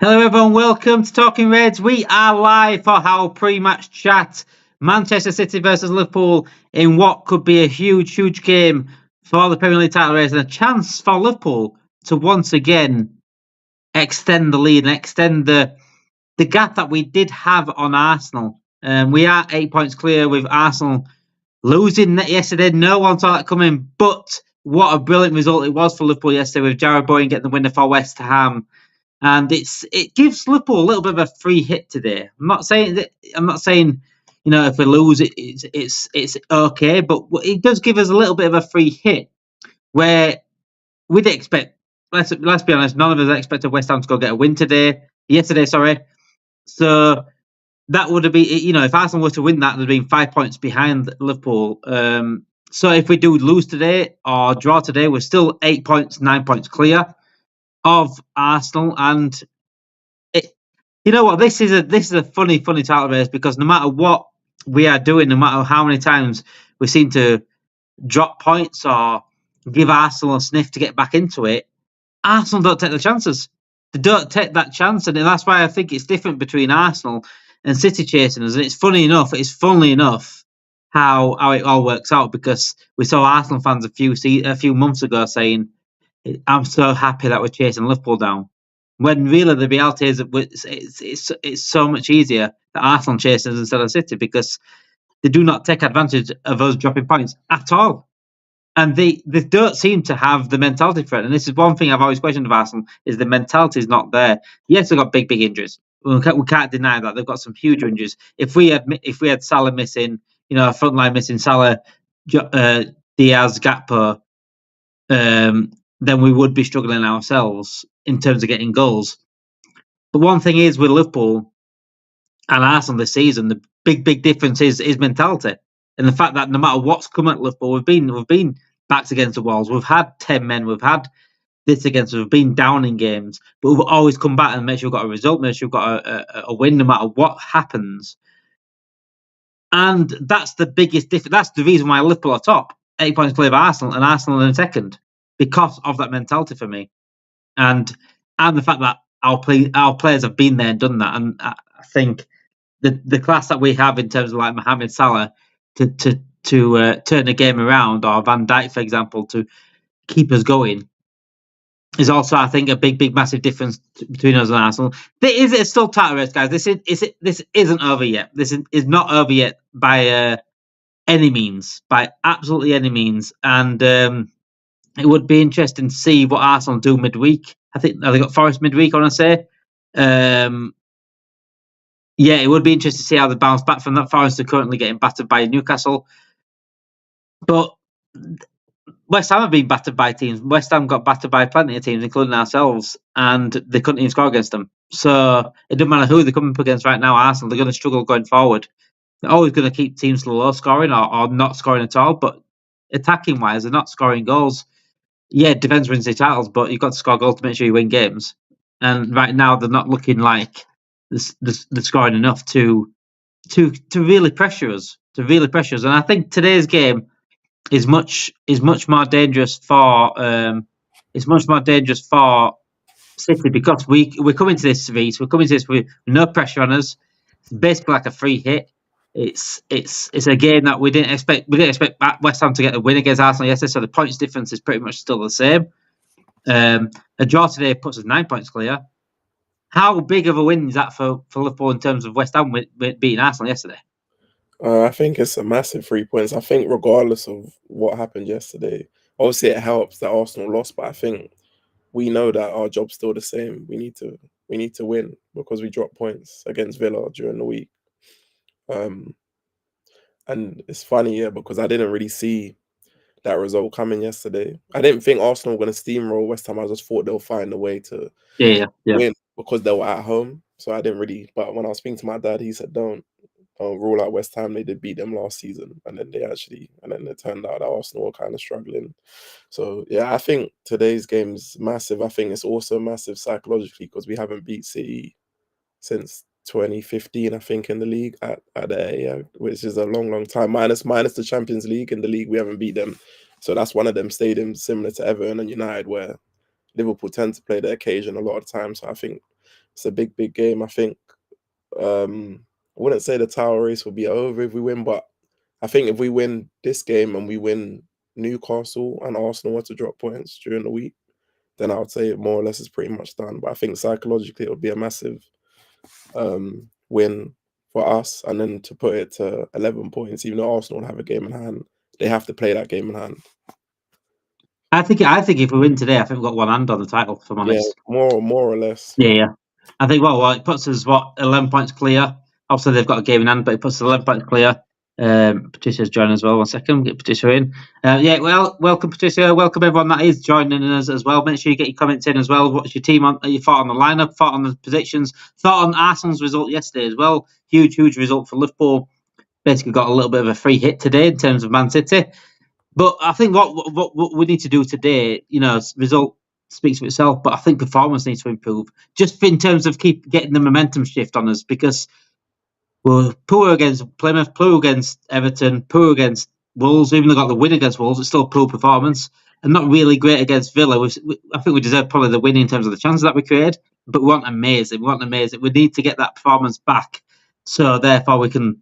Hello everyone, welcome to Talking Reds. We are live for our pre-match chat. Manchester City versus Liverpool in what could be a huge game for the Premier League title race and a chance for Liverpool to once again extend the lead and extend the gap that we did have on Arsenal. We are 8 points clear with Arsenal losing yesterday. No one saw that coming, but what a brilliant result it was for Liverpool yesterday with Jarrod Bowen getting the winner for West Ham. And it gives Liverpool a little bit of a free hit today. I'm not saying if we lose it's okay, but it does give us a little bit of a free hit where we'd expect. Let's be honest, none of us expected West Ham to go get a win yesterday. So that would have been, if Arsenal were to win that, there'd been 5 points behind Liverpool. So if we do lose today or draw today, we're still 8 points, 9 points clear of Arsenal. And you know what, this is a funny title race, because no matter what we are doing, no matter how many times we seem to drop points or give Arsenal a sniff to get back into it, Arsenal don't take the chances. They don't take that chance, and that's why I think it's different between Arsenal and City chasing us. And it's funny enough how it all works out, because we saw Arsenal fans a few months ago saying, "I'm so happy that we're chasing Liverpool down," when really the reality is that it's so much easier that Arsenal chase us instead of City, because they do not take advantage of us dropping points at all. And they don't seem to have the mentality for it. And this is one thing I've always questioned of Arsenal, is the mentality is not there. Yes, they've got big injuries. We can't deny that. They've got some huge injuries. If we had Salah missing, a front line missing Salah, Diaz, Gakpo, then we would be struggling ourselves in terms of getting goals. But one thing is, with Liverpool and Arsenal this season, the big difference is mentality. And the fact that no matter what's come at Liverpool, we've been backs against the walls. We've had 10 men. We've had this against us. We've been down in games. But we've always come back and make sure we've got a result, make sure we've got a win no matter what happens. And that's the biggest difference. That's the reason why Liverpool are top, 8 points clear of Arsenal, and Arsenal in second, because of that mentality for me. And the fact that our players have been there and done that. And I think the class that we have in terms of like Mohamed Salah to turn the game around, or Van Dijk, for example, to keep us going, is also, I think, a big massive difference between us and Arsenal. It's still title race, guys. This isn't over yet. This is not over yet by any means, by absolutely any means. And it would be interesting to see what Arsenal do midweek. I think they got Forest midweek, I want to say. Yeah, it would be interesting to see how they bounce back from that. Forest are currently getting battered by Newcastle. But West Ham have been battered by teams. West Ham got battered by plenty of teams, including ourselves, and they couldn't even score against them. So it doesn't matter who they're coming up against right now, Arsenal, they're going to struggle going forward. They're always going to keep teams low scoring or not scoring at all. But attacking-wise, they're not scoring goals. Yeah, defence wins the titles, but you've got to score goals to make sure you win games. And right now, they're not looking like they're scoring enough to really pressure us. And I think today's game is much more dangerous for City, because we're coming to this race. We're coming to this with no pressure on us. It's basically like a free hit. It's a game that we didn't expect. We didn't expect West Ham to get a win against Arsenal yesterday, so the points difference is pretty much still the same. A draw today puts us 9 points clear. How big of a win is that for Liverpool in terms of West Ham beating Arsenal yesterday? I think it's a massive 3 points. I think regardless of what happened yesterday, obviously it helps that Arsenal lost, but I think we know that our job's still the same. We need to win, because we dropped points against Villa during the week. And it's funny, because I didn't really see that result coming yesterday. I didn't think Arsenal were going to steamroll West Ham. I just thought they'll find a way to win, because they were at home. So I didn't really. But when I was speaking to my dad, he said, "Don't rule out West Ham. They did beat them last season, and then it turned out that Arsenal were kind of struggling." So yeah, I think today's game's massive. I think it's also massive psychologically, because we haven't beat City since 2015, I think, in the league at the which is a long time. Minus the Champions League. In the league, we haven't beat them. So that's one of them stadiums similar to Everton and United, where Liverpool tend to play the occasion a lot of times. So I think it's a big game. I think I wouldn't say the title race will be over if we win, but I think if we win this game and we win Newcastle and Arsenal were to drop points during the week, then I would say more or less it's pretty much done. But I think psychologically it would be a massive win for us, and then to put it to 11 points, even though Arsenal have a game in hand, they have to play that game in hand. I think if we win today, I think we've got one hand on the title, if I'm honest. Yeah, more or less. Yeah. I think, well, it puts us, 11 points clear. Obviously, they've got a game in hand, but it puts us 11 points clear. Patricia's joining as well. 1 second, get Patricia in. Welcome, Patricia. Welcome everyone that is joining us as well. Make sure you get your comments in as well. What's your team on? Your thought on the lineup, thought on the positions, thought on Arsenal's result yesterday as well. Huge result for Liverpool. Basically got a little bit of a free hit today in terms of Man City. But I think what we need to do today, result speaks for itself, but I think performance needs to improve just in terms of keep getting the momentum shift on us, because we're poor against Plymouth, poor against Everton, poor against Wolves. Even though we got the win against Wolves, it's still poor performance, and not really great against Villa. I think we deserve probably the win in terms of the chances that we create, but we weren't amazing. We need to get that performance back, so therefore we can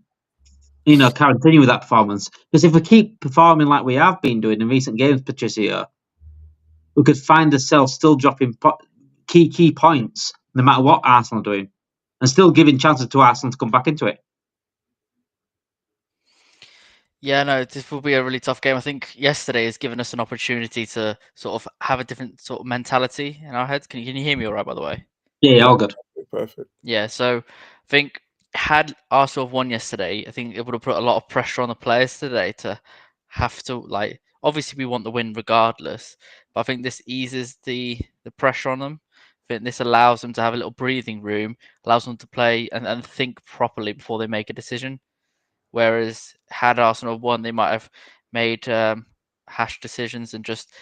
continue with that performance. Because if we keep performing like we have been doing in recent games, Patricia, we could find ourselves still dropping key points, no matter what Arsenal are doing, and still giving chances to Arsenal to come back into it. Yeah, no, this will be a really tough game. I think yesterday has given us an opportunity to sort of have a different sort of mentality in our heads. Can you hear me all right, by the way? Yeah, all good. Perfect. Yeah, so I think had Arsenal won yesterday, I think it would have put a lot of pressure on the players today to have to, obviously we want the win regardless, but I think this eases the pressure on them. I think this allows them to have a little breathing room, allows them to play and think properly before they make a decision. Whereas had Arsenal won, they might have made hash decisions and just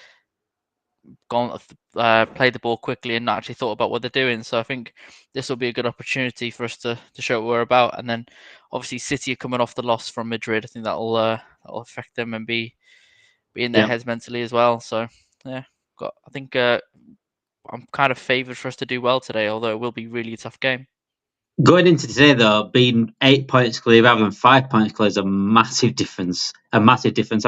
gone played the ball quickly and not actually thought about what they're doing. So I think this will be a good opportunity for us to show what we're about. And then obviously City are coming off the loss from Madrid. I think that'll affect them and be in their heads mentally as well. So yeah, I think I'm kind of favoured for us to do well today, although it will be really a tough game. Going into today, though, being 8 points clear rather than 5 points clear is a massive difference. I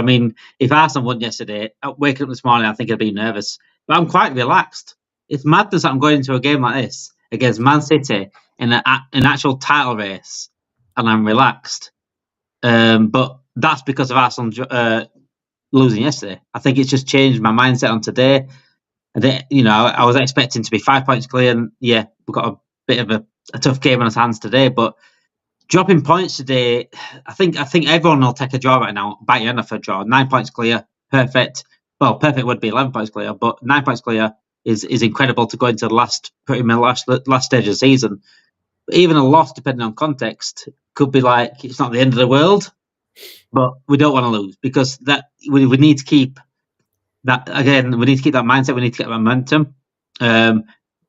mean, if Arsenal won yesterday, waking up this morning, I think I'd be nervous. But I'm quite relaxed. It's madness that I'm going into a game like this against Man City in an actual title race, and I'm relaxed. But that's because of Arsenal losing yesterday. I think it's just changed my mindset on today. I was expecting to be 5 points clear, and yeah, we've got a bit of a tough game on his hands today, but dropping points today, I think everyone will take a draw right now. Bite your hand off a draw. 9 points clear, perfect. Well, perfect would be 11 points clear, but 9 points clear is incredible to go into the last stage of the season. But even a loss, depending on context, could be like it's not the end of the world, but we don't want to lose because that we need to keep that again. We need to keep that mindset. We need to get momentum.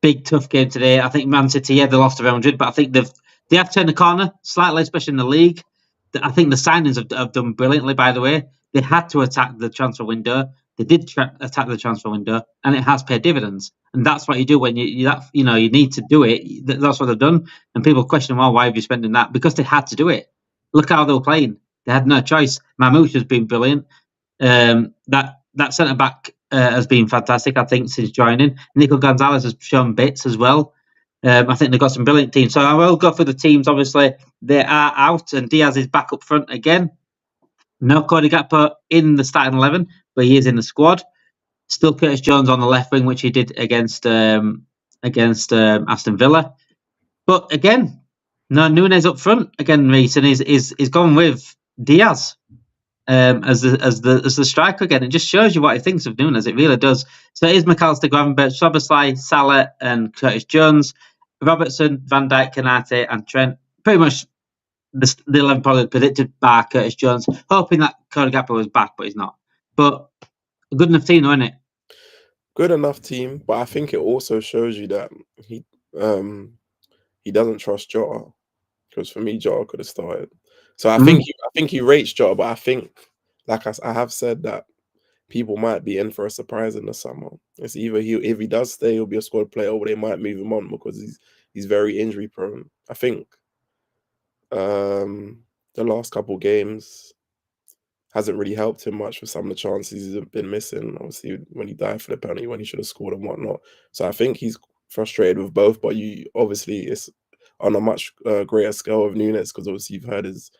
Big tough game today. I think Man City, they lost to Real Madrid, but I think they have turned the corner slightly, especially in the league. I think the signings have done brilliantly. By the way, they had to attack the transfer window. They did attack the transfer window, and it has paid dividends. And that's what you do when you need to do it. That's what they've done. And people question, well, why have you spending that? Because they had to do it. Look how they were playing. They had no choice. Mamouche has been brilliant. That centre back has been fantastic, I think, since joining. Nico Gonzalez has shown bits as well. I think they've got some brilliant teams. So I will go for the teams. Obviously, they are out, and Diaz is back up front again. No Cody Gakpo in the starting 11, but he is in the squad. Still Curtis Jones on the left wing, which he did against Aston Villa. But again, no Núñez up front again. Reece, and he's gone with Diaz as the striker again. It just shows you what he thinks of Núñez. It really does. So it is McAllister, Gravenberch, Szoboszlai, Salah, and Curtis Jones, Robertson, Van Dijk, Konate, and Trent. Pretty much the 11 probably predicted by Curtis Jones, hoping that Cody Gakpo was back, but he's not. But a good enough team, though, isn't it? Good enough team, but I think it also shows you that he doesn't trust Jota, because for me, Jota could have started. So I think he rates Jota, but I think, like I have said, that people might be in for a surprise in the summer. It's either if he does stay, he'll be a squad player, or they might move him on because he's very injury prone. I think the last couple games hasn't really helped him much with some of the chances he's been missing. Obviously, when he died for the penalty, when he should have scored and whatnot. So I think he's frustrated with both. But obviously it's on a much greater scale of Nunes, because obviously you've heard his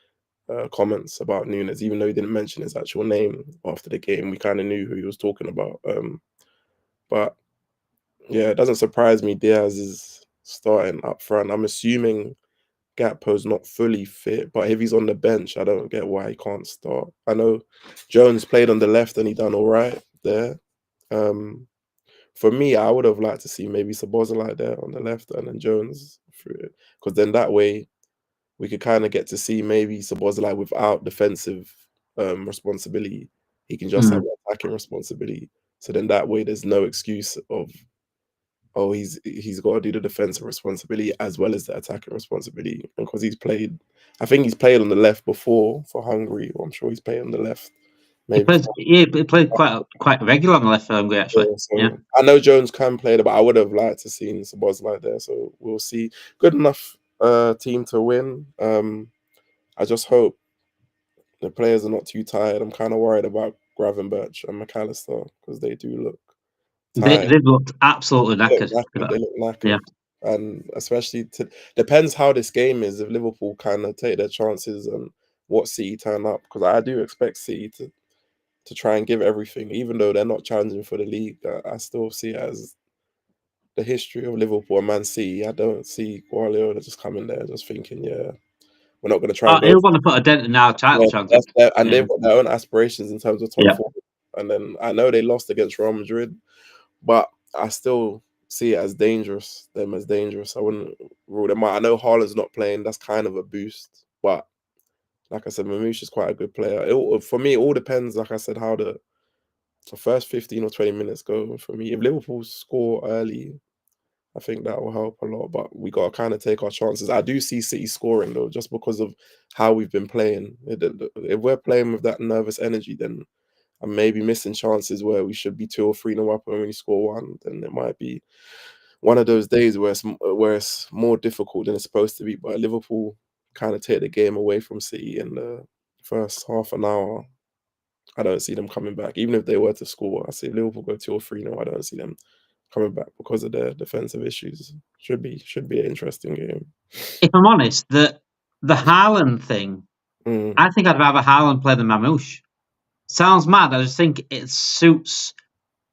comments about Nunes, even though he didn't mention his actual name after the game. We kind of knew who he was talking about. But yeah, it doesn't surprise me Diaz is starting up front. I'm assuming Gakpo's not fully fit, but if he's on the bench, I don't get why he can't start. I know Jones played on the left and he done all right there. For me, I would have liked to see maybe Szoboszlai there on the left and then Jones through it, because then that way we could kind of get to see maybe Szoboszlai without defensive responsibility. He can just have attacking responsibility. So then that way there's no excuse of, oh, he's got to do the defensive responsibility as well as the attacking responsibility. And because I think he's played on the left before for Hungary, or I'm sure he's played on the left. Maybe he played quite regular on the left for Hungary, actually. Yeah, so I know Jones can play there, but I would have liked to see Szoboszlai there. So we'll see. Good enough team to win. I just hope the players are not too tired. I'm kind of worried about Gravenberch and McAllister because they do look tired. They've looked absolutely knackered. They look knackered. Yeah. And especially depends how this game is. If Liverpool kind of take their chances and what City turn up, because I do expect City to try and give everything, even though they're not challenging for the league. I still see it as the history of Liverpool and Man City. I don't see Guardiola just coming there just thinking, yeah, we're not going to try and go. He'll want to put a dent in our title chances. They've got their own aspirations in terms of top four. And then I know they lost against Real Madrid, but I still see it as dangerous. I wouldn't rule them out. I know Haaland's not playing. That's kind of a boost. But like I said, Mamouche is quite a good player. For me, it all depends, like I said, how the first 15 or 20 minutes go for me. If Liverpool score early, I think that will help a lot. But we got to kind of take our chances. I do see City scoring, though, just because of how we've been playing. If we're playing with that nervous energy, then I'm maybe missing chances where we should be 2 or 3-0 up, and when we score one, then it might be one of those days where it's more difficult than it's supposed to be. But Liverpool kind of take the game away from City in the first half an hour. I don't see them coming back. Even if they were to score, I see Liverpool go 2 or 3-0. I don't see them coming back because of their defensive issues. Should be an interesting game. If I'm honest, the Haaland thing, I think I'd rather Haaland play than Mamouche. Sounds mad. I just think it suits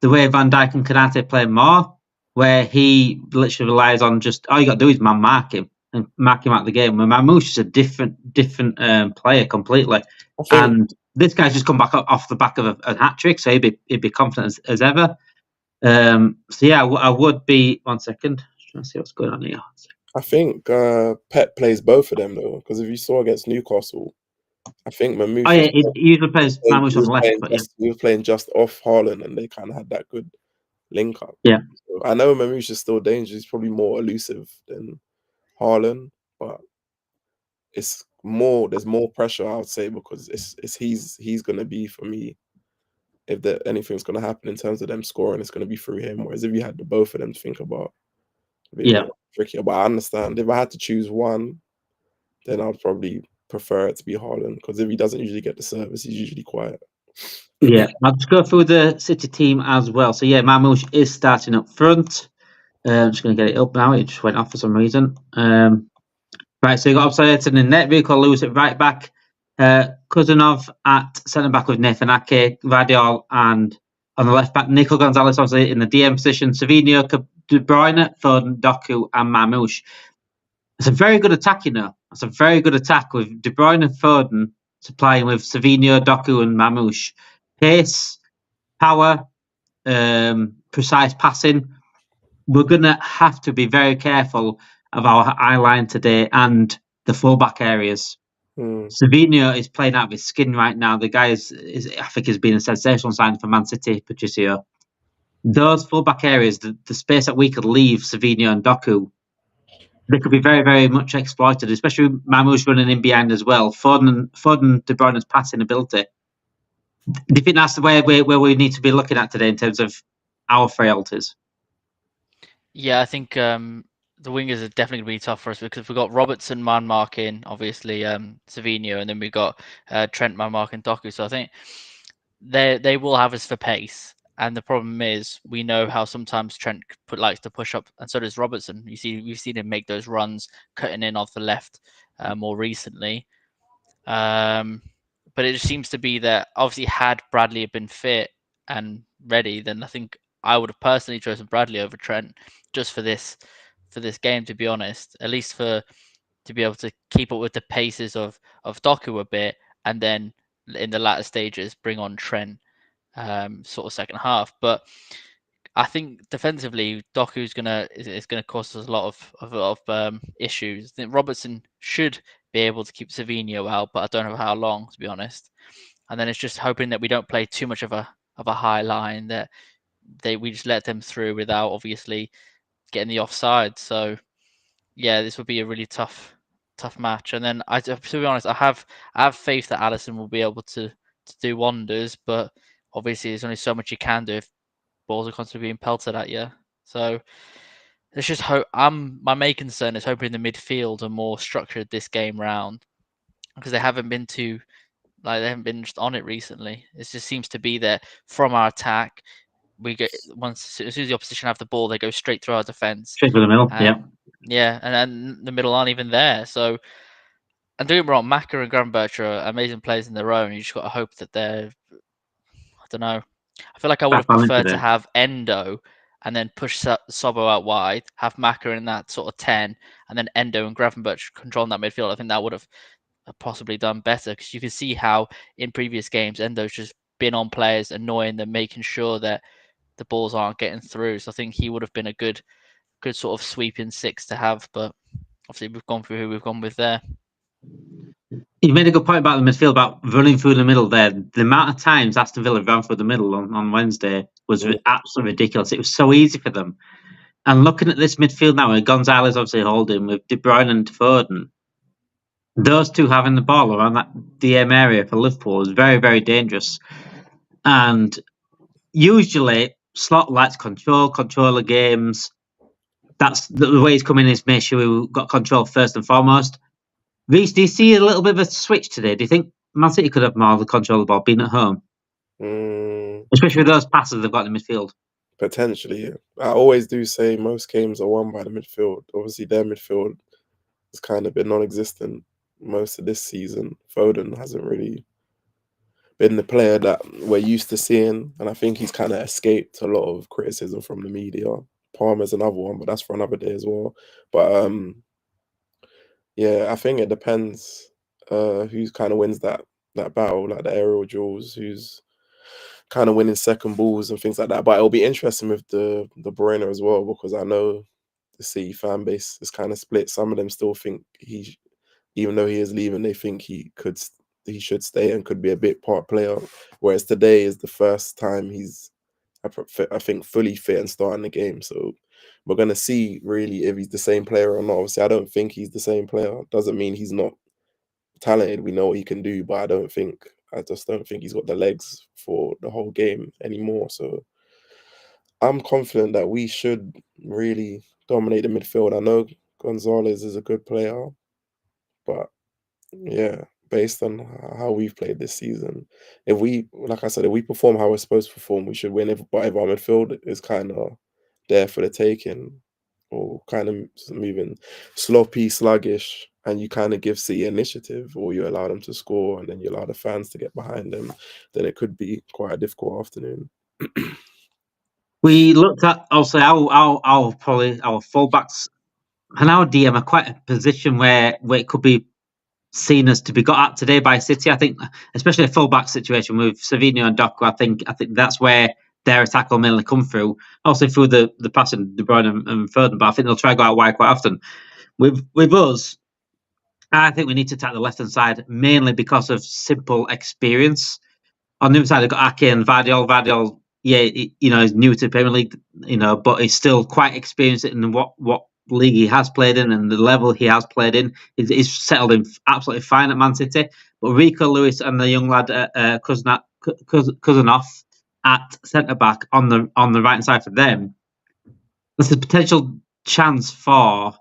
the way Van Dijk and Konate play more, where he literally relies on just all you got to do is mark him and mark him out of the game. Where Mamouche is a different player completely, and this guy's just come back off the back of a hat trick, so he'd be confident as ever. So yeah, I would be. 1 second, just trying to see what's going on here. I think Pep plays both of them though, because if you saw against Newcastle, I think Mamouche. Oh yeah, he usually plays Mamouche on the left. He was playing just off Haaland, and they kind of had that good link up. Yeah, so I know Mamouche is still dangerous. He's probably more elusive than Haaland, but it's more. There's more pressure, I would say, because he's going to be, for me, if anything's going to happen in terms of them scoring, it's going to be through him. Whereas if you had the both of them to think about, it'd be a bit trickier. But I understand if I had to choose one, then I'd probably prefer it to be Haaland, because if he doesn't usually get the service, he's usually quiet. Yeah, I'll just go through the City team as well. So yeah, Mamouche is starting up front. I'm just going to get it up now. It just went off for some reason. Right, so you got Obsolete in the net, Rico Lewis at right back, Kuzanov at centre back with Nathan Ake, Guardiola, and on the left back, Nico Gonzalez obviously in the DM position, Savinho, De Bruyne, Foden, Doku, and Mamouche. It's a very good attack, you know. It's a very good attack with De Bruyne and Foden supplying with Savinho, Doku, and Mamouche. Pace, power, precise passing. We're going to have to be very careful of our eye line today and the fullback areas. Savinho is playing out of his skin right now. The guy I think, has been a sensational sign for Man City, Patricio. Those fullback areas, the space that we could leave Savinho and Doku, they could be very, very much exploited, especially with Mamouche running in behind as well. Foden, De Bruyne's passing ability. Do you think that's the way where we need to be looking at today in terms of our frailties? Yeah, I think the wingers are definitely going to be tough for us because we've got Robertson man marking, obviously Savinho, and then we've got Trent man marking Doku. So I think they will have us for pace. And the problem is, we know how sometimes Trent likes to push up, and so does Robertson. We've seen him make those runs, cutting in off the left more recently. But it just seems to be that obviously, had Bradley been fit and ready, then I think I would have personally chosen Bradley over Trent just for this game. To be honest, at least to be able to keep up with the paces of Doku a bit, and then in the latter stages bring on Trent. Sort of second half, but I think defensively, Doku is gonna cause us a lot of issues. I think Robertson should be able to keep Savinho out, but I don't know how long, to be honest. And then it's just hoping that we don't play too much of a high line, that we just let them through without obviously getting the offside. So yeah, this would be a really tough match. And then to be honest, I have faith that Alisson will be able to do wonders, but obviously there's only so much you can do if balls are constantly being pelted at you. So let's just hope. My main concern is hoping the midfield are more structured this game round, because they haven't been just on it recently. It just seems to be that from our attack, we get as soon as the opposition have the ball, they go straight through our defense. Straight to the middle, yeah, and then the middle aren't even there. So, and don't get me wrong, Maka and Gravenberch are amazing players in their own. You just got to hope that they're, I don't know. I feel like I would have preferred to have Endo and then push Sobo out wide, have Maka in that sort of 10, and then Endo and Gravenberch controlling that midfield. I think that would have possibly done better, because you can see how in previous games Endo's just been on players, annoying them, making sure that the balls aren't getting through. So I think he would have been a good sort of sweeping six to have, but obviously we've gone through who we've gone with there. You made a good point about the midfield, about running through the middle there. The amount of times Aston Villa ran through the middle on Wednesday was absolutely ridiculous. It was so easy for them. And looking at this midfield now, with Gonzalez obviously holding, with De Bruyne and Foden, those two having the ball around that DM area for Liverpool is very, very dangerous. And usually, Slot likes controller games. That's the way he's coming in, is make sure we've got control first and foremost. Reece, do you see a little bit of a switch today? Do you think Man City could have more of the control of the ball being at home? Especially with those passes they've got in the midfield. Potentially. I always do say most games are won by the midfield. Obviously, their midfield has kind of been non-existent most of this season. Foden hasn't really been the player that we're used to seeing, and I think he's kind of escaped a lot of criticism from the media. Palmer's another one, but that's for another day as well. But yeah, I think it depends who kind of wins that battle, like the aerial duels, who's kind of winning second balls and things like that. But it'll be interesting with the Bruyne as well, because I know the City fan base is kind of split. Some of them still think even though he is leaving, they think he should stay and could be a big part player. Whereas today is the first time he's, I think, fully fit and starting the game. So we're going to see really if he's the same player or not. Obviously, I don't think he's the same player. Doesn't mean he's not talented. We know what he can do, but I just don't think he's got the legs for the whole game anymore. So I'm confident that we should really dominate the midfield. I know Gonzalez is a good player, but yeah, based on how we've played this season, if we perform how we're supposed to perform, we should win. But if our midfield is kind of there for the taking, or kind of moving sloppy, sluggish, and you kind of give City initiative, or you allow them to score, and then you allow the fans to get behind them, then it could be quite a difficult afternoon. We looked at also our fullbacks and our DM are quite a position where it could be seen as to be got at today by City. I think, especially a fullback situation with Savinho and Doku, I think that's where their attack will mainly come through. Also through the passing De Bruyne and Foden, but I think they'll try to go out wide quite often. With us, I think we need to attack the left hand side mainly because of simple experience. On the other side, they've got Ake and Vardiol. Vardiol, is new to the Premier League, but he's still quite experienced in what league he has played in and the level he has played in. He's settled in absolutely fine at Man City. but Rico Lewis and the young lad Cousinov at centre back on the right side for them. There's a potential chance for.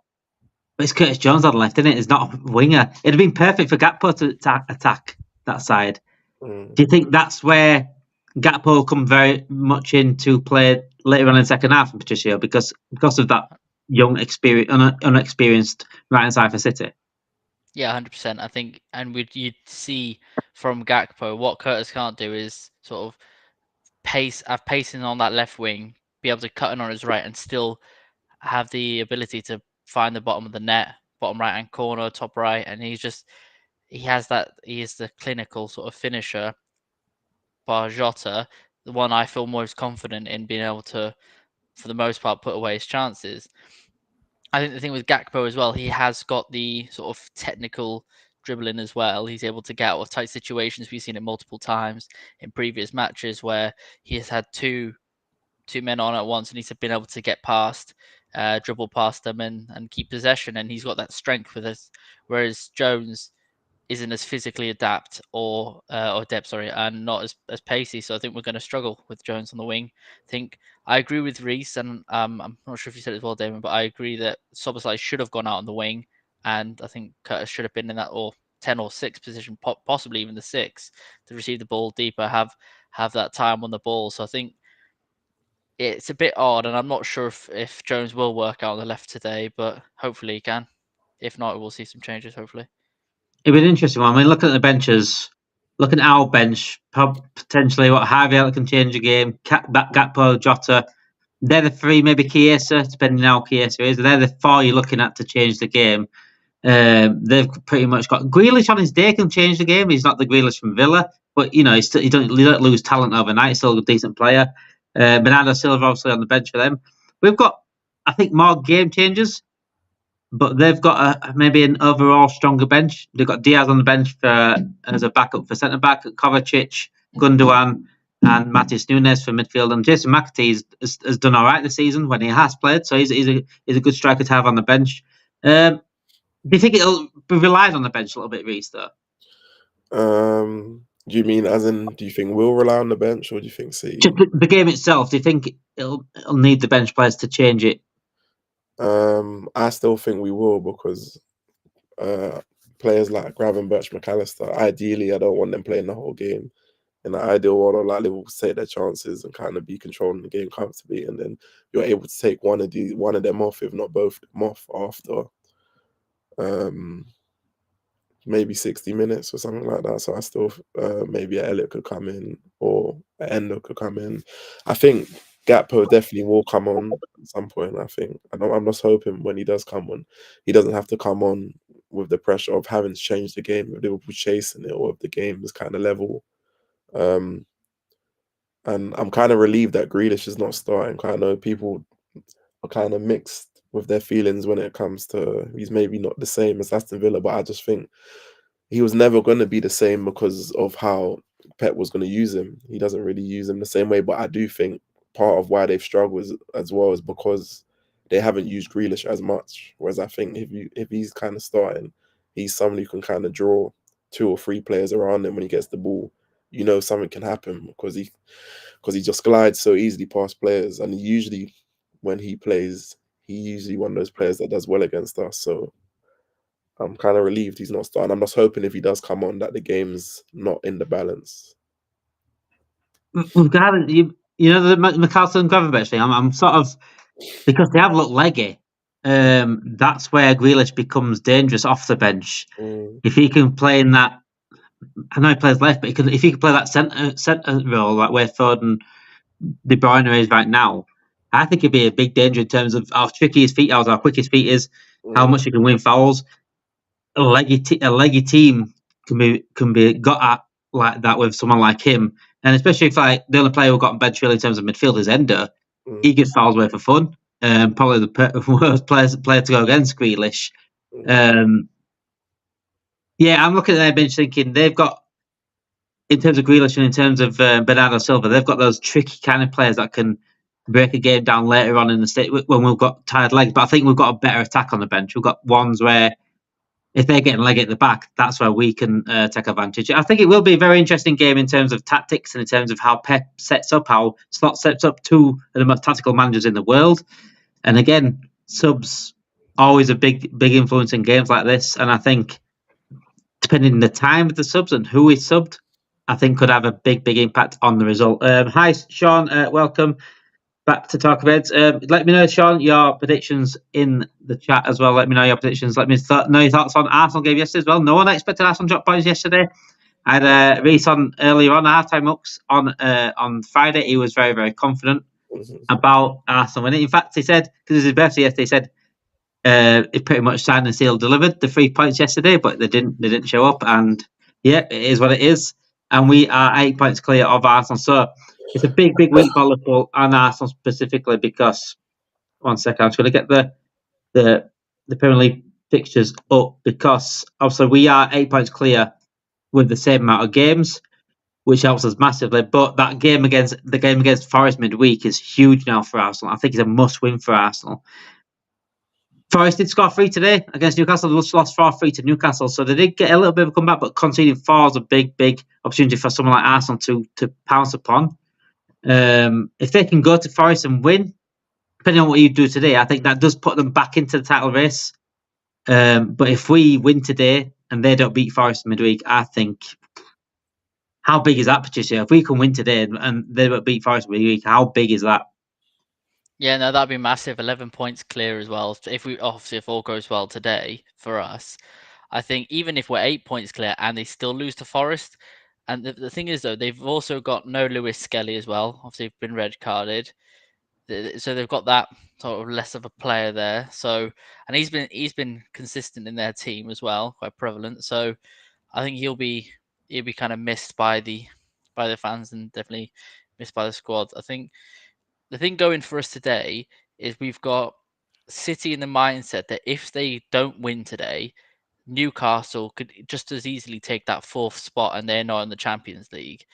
But it's Curtis Jones on the left, isn't it? It's not a winger. It'd have been perfect for Gakpo to attack that side. Do you think that's where Gakpo will come very much into play later on in the second half in Patricio because of that young, unexperienced right hand side for City? Yeah, 100%. I think, and you'd see from Gakpo what Curtis can't do is sort of have pacing on that left wing, be able to cut in on his right, and still have the ability to find the bottom of the net, bottom right hand corner, top right, and he has that. He is the clinical sort of finisher. Bar Jota, the one I feel most confident in being able to, for the most part, put away his chances. I think the thing with Gakpo as well, he has got the sort of technical dribbling as well. He's able to get out of tight situations. We've seen it multiple times in previous matches where he has had two men on at once and he's been able to get past, dribble past them and keep possession. And he's got that strength with us. Whereas Jones isn't as physically adept or adept, and not as pacey. So I think we're going to struggle with Jones on the wing. I agree with Reece, and I'm not sure if you said it as well, Damon, but I agree that Szoboszlai should have gone out on the wing, and I think Curtis should have been in that or 10 or 6 position, possibly even the 6, to receive the ball deeper, have that time on the ball. So I think it's a bit odd, and I'm not sure if Jones will work out on the left today, but hopefully he can. If not, we'll see some changes, hopefully. It'd be an interesting one. I mean, looking at the benches, looking at our bench, potentially what Harvey can change a game, Gakpo, Jota. They're the 3, maybe Chiesa, depending on how Chiesa is. They're the 4 you're looking at to change the game. They've pretty much got Grealish on his day can change the game. He's not the Grealish from Villa, but you don't lose talent overnight. He's still a decent player. Bernardo Silva obviously on the bench for them. We've got, I think, more game changers. But they've got maybe an overall stronger bench. They've got Diaz on the bench as a backup for centre back, Kovacic, Gundogan, and Matis Nunes for midfield. And Jason McAtee has done all right this season when he has played, so he's a good striker to have on the bench. Do you think it'll be relied on the bench a little bit, Reece? Though. Do you mean do you think we'll rely on the bench, or do you think City? Just the game itself. Do you think it'll need the bench players to change it? I still think we will because players like Gravenberch, McAllister, ideally I don't want them playing the whole game. In the ideal world, I'd like Liverpool to take their chances and kind of be controlling the game comfortably, and then you're able to take one of them off, if not both of them off, after maybe 60 minutes or something like that. So I still maybe Elliot could come in or Endo could come in. I think Gakpo definitely will come on at some point. I think I'm just hoping when he does come on, he doesn't have to come on with the pressure of having to change the game, if Liverpool chasing it, or if the game is kind of level. And I'm kind of relieved that Grealish is not starting. I know people are kind of mixed with their feelings when it comes to he's maybe not the same as Aston Villa, but I just think he was never going to be the same because of how Pep was going to use him. He doesn't really use him the same way, but I do think part of why they've struggled as well is because they haven't used Grealish as much. Whereas I think if he's kind of starting, he's somebody who can kind of draw 2 or 3 players around him when he gets the ball. Something can happen because he just glides so easily past players, and usually when he plays, he's usually one of those players that does well against us. So I'm kind of relieved he's not starting. I'm just hoping if he does come on that the game's not in the balance. We've got the McAllister and Gravenberch thing. I'm sort of, because they have looked leggy. That's where Grealish becomes dangerous off the bench. If he can play in that, I know he plays left, but if he can play that centre role, like where Foden, De Bruyne is right now, I think it'd be a big danger in terms of how tricky his feet are, how quick his feet is, how much he can win fouls. A leggy team can be got at like that with someone like him, and especially if the only player who got on bench really in terms of midfield is Ender, he gets fouls away for fun. Probably the worst player to go against Grealish. Yeah, I'm looking at their bench thinking they've got, in terms of Grealish and in terms of Bernardo Silva, they've got those tricky kind of players that can break a game down later on in the state when we've got tired legs. But I think we've got a better attack on the bench. We've got ones where if they're getting leg at the back, that's where we can take advantage. I think it will be a very interesting game in terms of tactics and in terms of how Pep sets up, how Slot sets up, two of the most tactical managers in the world. And again, subs always a big influence in games like this. And I think depending on the time of the subs and who is subbed, I think could have a big impact on the result. Hi, Sean. Welcome back to Talk Reds. Let me know, Sean, your predictions in the chat as well. Let me know your predictions. Let me know your thoughts on Arsenal game yesterday as well. No one expected Arsenal drop points yesterday. I had Reese on earlier on, halftime hooks on Friday. He was very confident about Arsenal winning. In fact, he said, because it was his birthday yesterday, he said it pretty much signed and sealed delivered the 3 points yesterday, but they didn't show up. And yeah, it is what it is. And we are 8 points clear of Arsenal. So it's a big week for Liverpool and Arsenal specifically because, one second, I'm just going to get the Premier League fixtures up because obviously we are 8 points clear with the same amount of games, which helps us massively. But that game against Forest midweek is huge now for Arsenal. I think it's a must-win for Arsenal. Forest did score 3 today against Newcastle. They lost 4-3 to Newcastle, so they did get a little bit of a comeback, but conceding 4 is a big opportunity for someone like Arsenal to pounce upon. If they can go to Forest and win, depending on what you do today, I think that does put them back into the title race. But if we win today and they don't beat Forest midweek, I think, how big is that, Patricia? If we can win today and they don't beat Forest midweek, how big is that? Yeah, no, that'd be massive. 11 points clear as well. If all goes well today for us, I think even if we're 8 points clear and they still lose to Forest, and the thing is though, they've also got no Lewis Skelly as well. Obviously, they've been red carded, so they've got that sort of less of a player there. So, and he's been consistent in their team as well, quite prevalent. So, I think he'll be kind of missed by the fans and definitely missed by the squad. I think the thing going for us today is we've got City in the mindset that if they don't win today, Newcastle could just as easily take that 4th spot and they're not in the Champions League.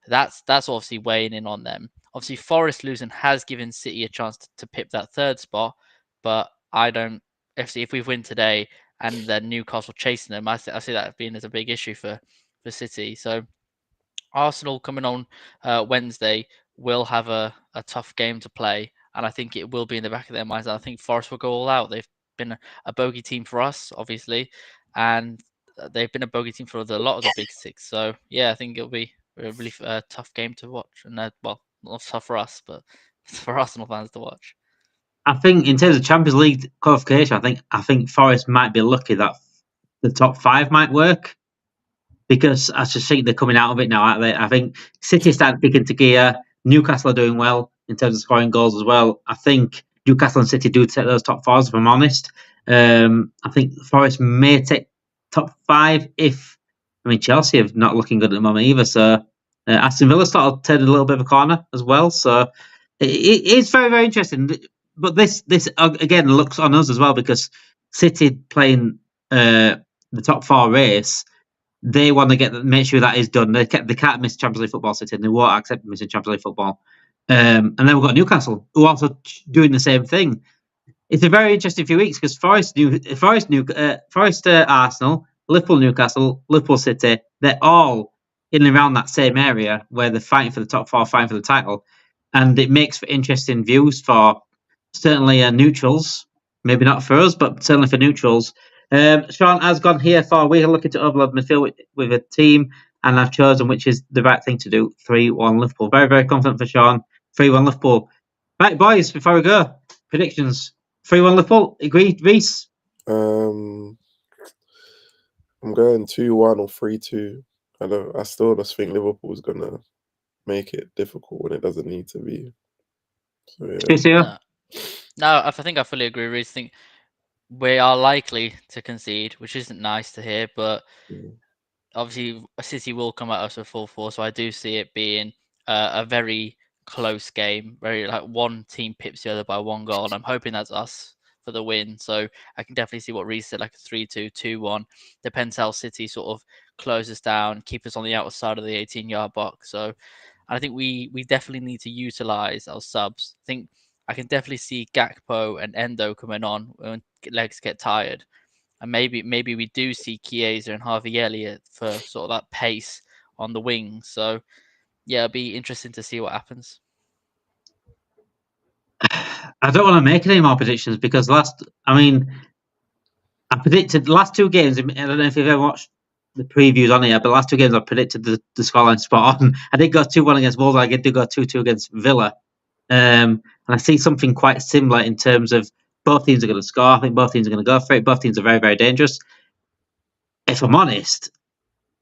That's obviously weighing in on them. Obviously, Forest losing has given City a chance to pip that 3rd spot, but I don't. If we win today and then Newcastle chasing them, I see that being as a big issue for City. So Arsenal coming on Wednesday will have a tough game to play, and I think it will be in the back of their minds. And I think Forest will go all out. They've been a bogey team for us, obviously, and they've been a bogey team for a lot of the big 6. So yeah, I think it'll be a really tough game to watch, and well, not tough for us, but for Arsenal fans to watch. I think in terms of Champions League qualification, I think Forest might be lucky that the top 5 might work. Because I just think they're coming out of it now, aren't they? I think City started picking into gear. Newcastle are doing well in terms of scoring goals as well. I think Newcastle and City do take those top 4s, if I'm honest. I think Forest may take top 5 Chelsea have not looking good at the moment either. So Aston Villa sort of turned a little bit of a corner as well. So it's very interesting. But this again looks on us as well because City playing the top 4 race. They want to make sure that is done. They can't miss Champions League football, City, and they won't accept missing Champions League football. And then we've got Newcastle, who are also doing the same thing. It's a very interesting few weeks because Forest, Arsenal, Liverpool, Newcastle, Liverpool, City, they're all in and around that same area where they're fighting for the top 4, fighting for the title. And it makes for interesting views for certainly neutrals. Maybe not for us, but certainly for neutrals. Sean has gone here for we are looking to overload midfield with a team, and I've chosen which is the right thing to do. 3-1 Liverpool. Very confident for Sean. 3-1 Liverpool. Right, boys. Before we go, predictions. 3-1 Liverpool. Agreed, Reese. I'm going 2-1 or 3-2. I still just think Liverpool's gonna make it difficult when it doesn't need to be. So yeah. No, I think I fully agree. I think we are likely to concede, which isn't nice to hear, but obviously City will come at us with full force. So I do see it being a very close game, very like one team pips the other by 1 goal. And I'm hoping that's us for the win. So I can definitely see what Reece said, like a 3-2, 2-1. Depends how City sort of close us down, keep us on the outside of the 18-yard box. So I think we definitely need to utilize our subs. I think I can definitely see Gakpo and Endo coming on when legs get tired. and maybe we do see Chiesa and Harvey Elliott for sort of that pace on the wing. So yeah, it'll be interesting to see what happens. I don't want to make any more predictions because I predicted the last two games. I don't know if you've ever watched the previews on here, but the last two games I predicted the scoreline spot on. I did go 2-1 against Wolves. I did go 2-2 against Villa. And I see something quite similar in terms of both teams are going to score. I think both teams are going to go for it. Both teams are very, very dangerous. If I'm honest,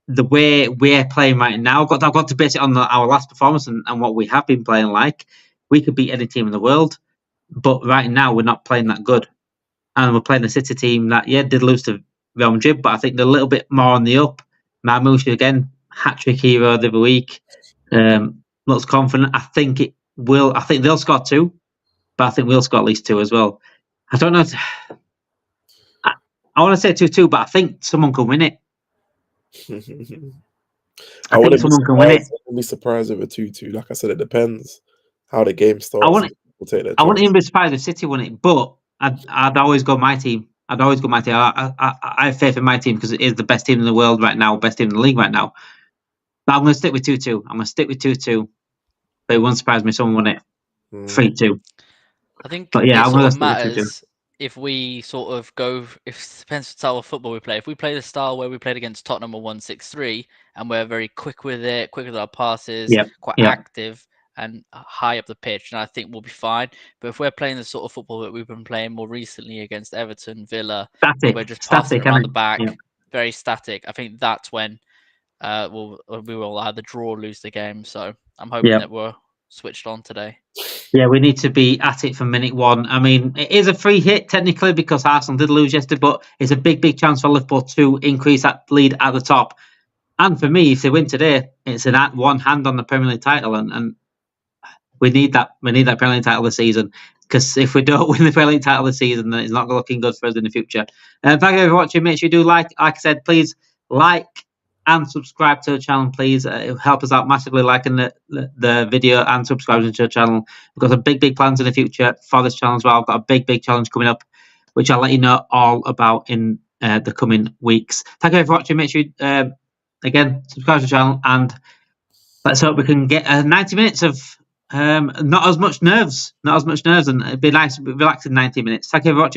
the way we're playing right now, I've got to base it on our last performance and what we have been playing like. We could beat any team in the world, but right now we're not playing that good. And we're playing a City team that, did lose to Real Madrid, but I think they're a little bit more on the up. Marmouche, again, hat-trick hero the other week. Looks confident. I think they'll score 2, but I think we'll score at least 2 as well. I don't know. I want to say 2-2, but I think someone can win it. I wouldn't be surprised with a 2-2. Like I said, it depends how the game starts. I wouldn't even be surprised if City won it, but I'd always go my team. I have faith in my team because it is the best team in the world right now, best team in the league right now. But I'm going to stick with 2-2. But it won't surprise me if someone won it 3-2. I think but yeah, it I'm sort going of to stick with 2-2. matters if we sort of go, if it depends what style of football we play. If we play the style where we played against Tottenham or 1-6-3 and we're very quick with our passes, quite active and high up the pitch, and I think we'll be fine. But if we're playing the sort of football that we've been playing more recently against Everton, Villa, we're just passing around the back, very static. I think that's when we will either draw or lose the game. So I'm hoping that we're switched on today. Yeah, we need to be at it from minute 1. I mean, it is a free hit technically because Arsenal did lose yesterday, but it's a big, big chance for Liverpool to increase that lead at the top. And for me, if they win today, it's one hand on the Premier League title, and we need that. We need that Premier League title this season, because if we don't win the Premier League title this season, then it's not looking good for us in the future. Thank you for watching. Make sure you do like I said, please like and subscribe to the channel, please. It'll help us out massively, liking the video and subscribing to the channel. We've got some big, big plans in the future for this channel as well. I've got a big, big challenge coming up, which I'll let you know all about in the coming weeks. Thank you for watching. Make sure you, again, subscribe to the channel, and let's hope we can get 90 minutes of not as much nerves, and it'd be nice, relaxing 90 minutes. Thank you for watching.